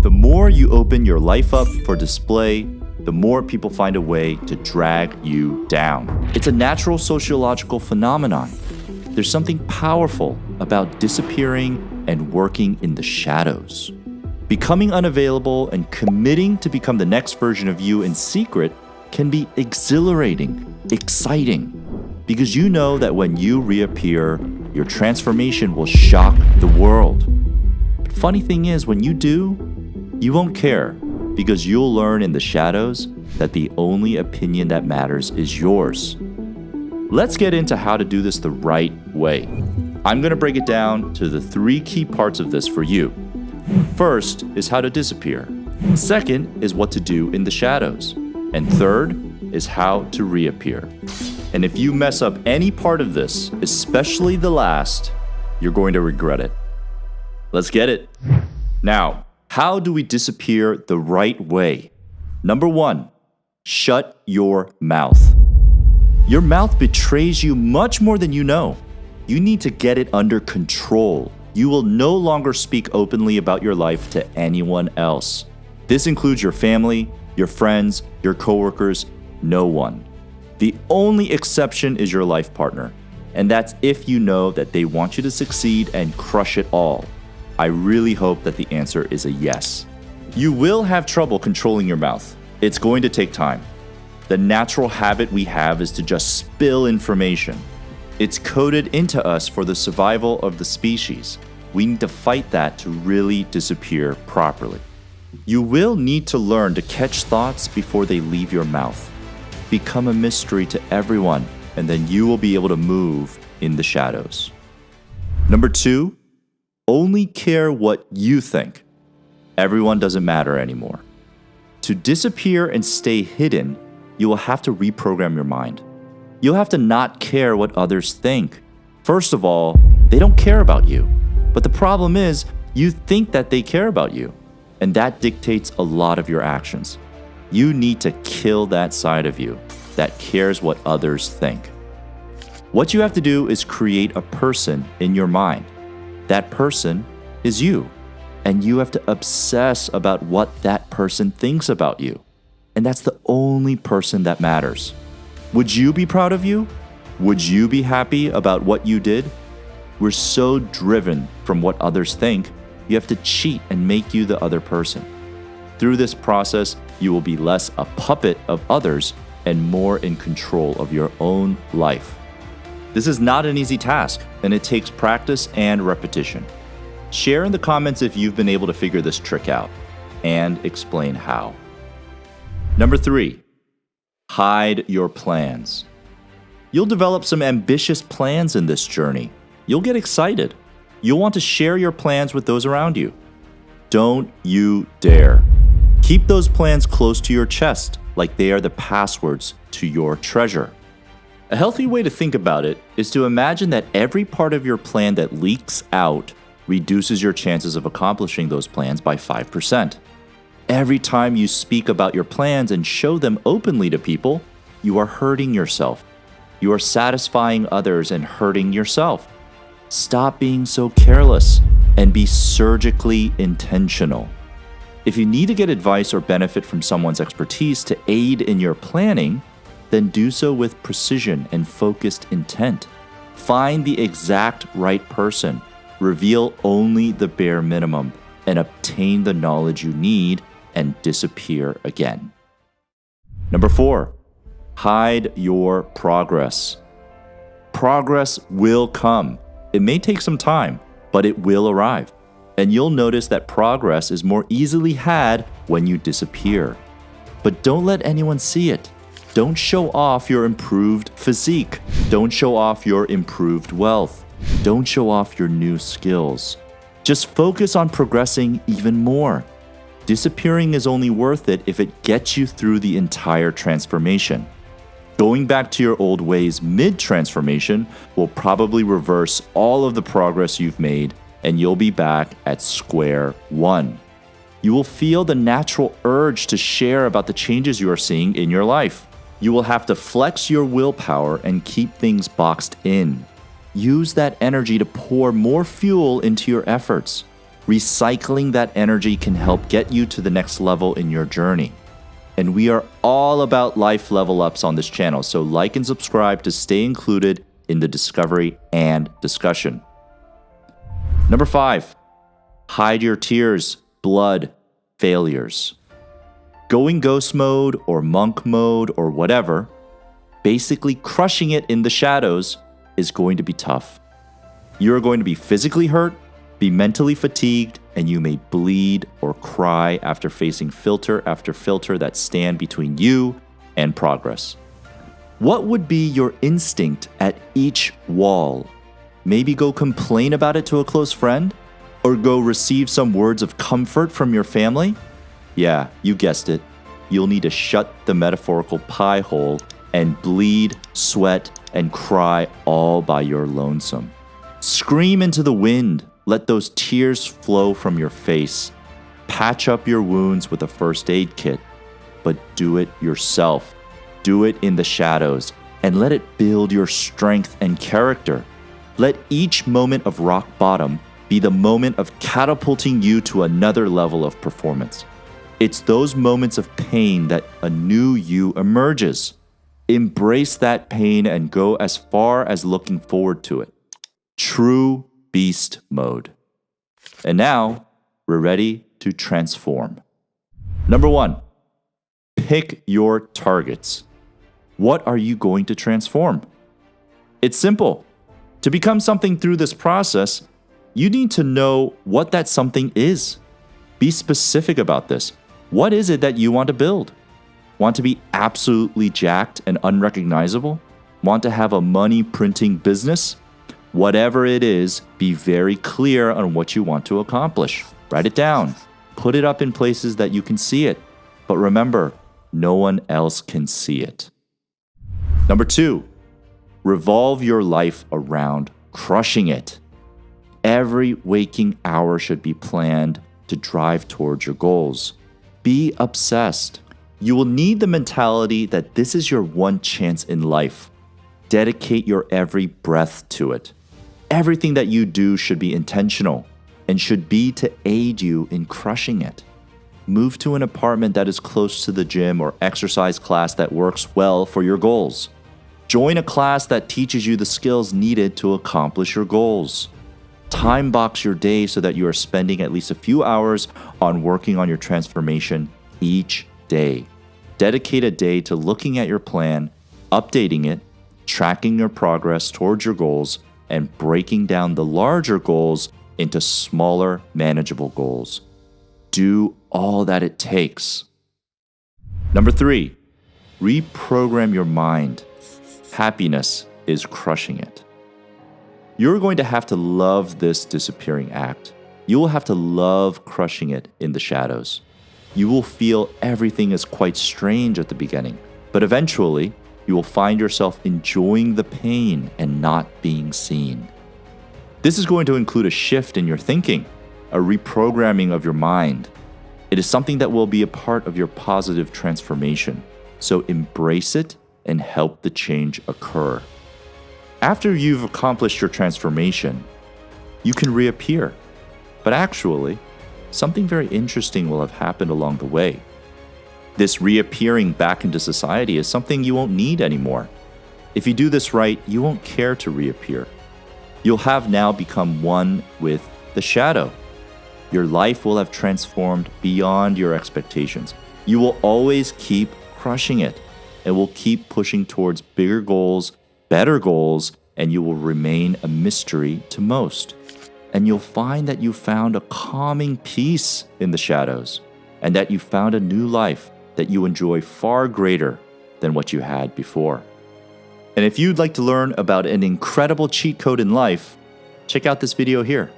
The more you open your life up for display, the more people find a way to drag you down. It's a natural sociological phenomenon. There's something powerful about disappearing and working in the shadows. Becoming unavailable and committing to become the next version of you in secret can be exhilarating, exciting, because you know that when you reappear, your transformation will shock the world. But funny thing is, when you do, you won't care, because you'll learn in the shadows that the only opinion that matters is yours. Let's get into how to do this the right way. I'm going to break it down to the 3 key parts of this for you. First is how to disappear. Second is what to do in the shadows. And third is how to reappear. And if you mess up any part of this, especially the last, you're going to regret it. Let's get it. Now, how do we disappear the right way? Number 1, shut your mouth. Your mouth betrays you much more than you know. You need to get it under control. You will no longer speak openly about your life to anyone else. This includes your family, your friends, your coworkers, no one. The only exception is your life partner, and that's if you know that they want you to succeed and crush it all. I really hope that the answer is a yes. You will have trouble controlling your mouth. It's going to take time. The natural habit we have is to just spill information. It's coded into us for the survival of the species. We need to fight that to really disappear properly. You will need to learn to catch thoughts before they leave your mouth. Become a mystery to everyone, and then you will be able to move in the shadows. Number 2, only care what you think. Everyone doesn't matter anymore. To disappear and stay hidden, you will have to reprogram your mind. You'll have to not care what others think. First of all, they don't care about you. But the problem is, you think that they care about you, and that dictates a lot of your actions. You need to kill that side of you that cares what others think. What you have to do is create a person in your mind. That person is you, and you have to obsess about what that person thinks about you. And that's the only person that matters. Would you be proud of you? Would you be happy about what you did? We're so driven from what others think, you have to cheat and make you the other person. Through this process, you will be less a puppet of others and more in control of your own life. This is not an easy task, and it takes practice and repetition. Share in the comments if you've been able to figure this trick out, and explain how. Number 3, hide your plans. You'll develop some ambitious plans in this journey. You'll get excited. You'll want to share your plans with those around you. Don't you dare. Keep those plans close to your chest, like they are the passwords to your treasure. A healthy way to think about it is to imagine that every part of your plan that leaks out reduces your chances of accomplishing those plans by 5%. Every time you speak about your plans and show them openly to people, you are hurting yourself. You are satisfying others and hurting yourself. Stop being so careless and be surgically intentional. If you need to get advice or benefit from someone's expertise to aid in your planning, then do so with precision and focused intent. Find the exact right person, reveal only the bare minimum, and obtain the knowledge you need and disappear again. Number 4, hide your progress. Progress will come. It may take some time, but it will arrive. And you'll notice that progress is more easily had when you disappear. But don't let anyone see it. Don't show off your improved physique. Don't show off your improved wealth. Don't show off your new skills. Just focus on progressing even more. Disappearing is only worth it if it gets you through the entire transformation. Going back to your old ways mid-transformation will probably reverse all of the progress you've made, and you'll be back at square one. You will feel the natural urge to share about the changes you are seeing in your life. You will have to flex your willpower and keep things boxed in. Use that energy to pour more fuel into your efforts. Recycling that energy can help get you to the next level in your journey. And we are all about life level ups on this channel, so like and subscribe to stay included in the discovery and discussion. Number 5, hide your tears, blood, failures. Going ghost mode or monk mode or whatever, basically crushing it in the shadows is going to be tough. You're going to be physically hurt, be mentally fatigued, and you may bleed or cry after facing filter after filter that stand between you and progress. What would be your instinct at each wall? Maybe go complain about it to a close friend? Or go receive some words of comfort from your family? Yeah, you guessed it. You'll need to shut the metaphorical pie hole and bleed, sweat, and cry all by your lonesome. Scream into the wind. Let those tears flow from your face. Patch up your wounds with a first aid kit, but do it yourself. Do it in the shadows, and let it build your strength and character. Let each moment of rock bottom be the moment of catapulting you to another level of performance. It's those moments of pain that a new you emerges. Embrace that pain and go as far as looking forward to it. True beast mode. And now, we're ready to transform. Number 1, pick your targets. What are you going to transform? It's simple. To become something through this process, you need to know what that something is. Be specific about this. What is it that you want to build? Want to be absolutely jacked and unrecognizable? Want to have a money printing business? Whatever it is, be very clear on what you want to accomplish. Write it down. Put it up in places that you can see it. But remember, no one else can see it. Number 2, revolve your life around crushing it. Every waking hour should be planned to drive towards your goals. Be obsessed. You will need the mentality that this is your one chance in life. Dedicate your every breath to it. Everything that you do should be intentional and should be to aid you in crushing it. Move to an apartment that is close to the gym or exercise class that works well for your goals. Join a class that teaches you the skills needed to accomplish your goals. Time box your day so that you are spending at least a few hours on working on your transformation each day. Dedicate a day to looking at your plan, updating it, tracking your progress towards your goals, and breaking down the larger goals into smaller, manageable goals. Do all that it takes. Number 3, reprogram your mind. Happiness is crushing it. You're going to have to love this disappearing act. You will have to love crushing it in the shadows. You will feel everything is quite strange at the beginning, but eventually, you will find yourself enjoying the pain and not being seen. This is going to include a shift in your thinking, a reprogramming of your mind. It is something that will be a part of your positive transformation, so embrace it and help the change occur. After you've accomplished your transformation, you can reappear. But actually, something very interesting will have happened along the way. This reappearing back into society is something you won't need anymore. If you do this right, you won't care to reappear. You'll have now become one with the shadow. Your life will have transformed beyond your expectations. You will always keep crushing it and will keep pushing towards bigger goals, better goals, and you will remain a mystery to most. And you'll find that you found a calming peace in the shadows and that you found a new life that you enjoy far greater than what you had before. And if you'd like to learn about an incredible cheat code in life, check out this video here.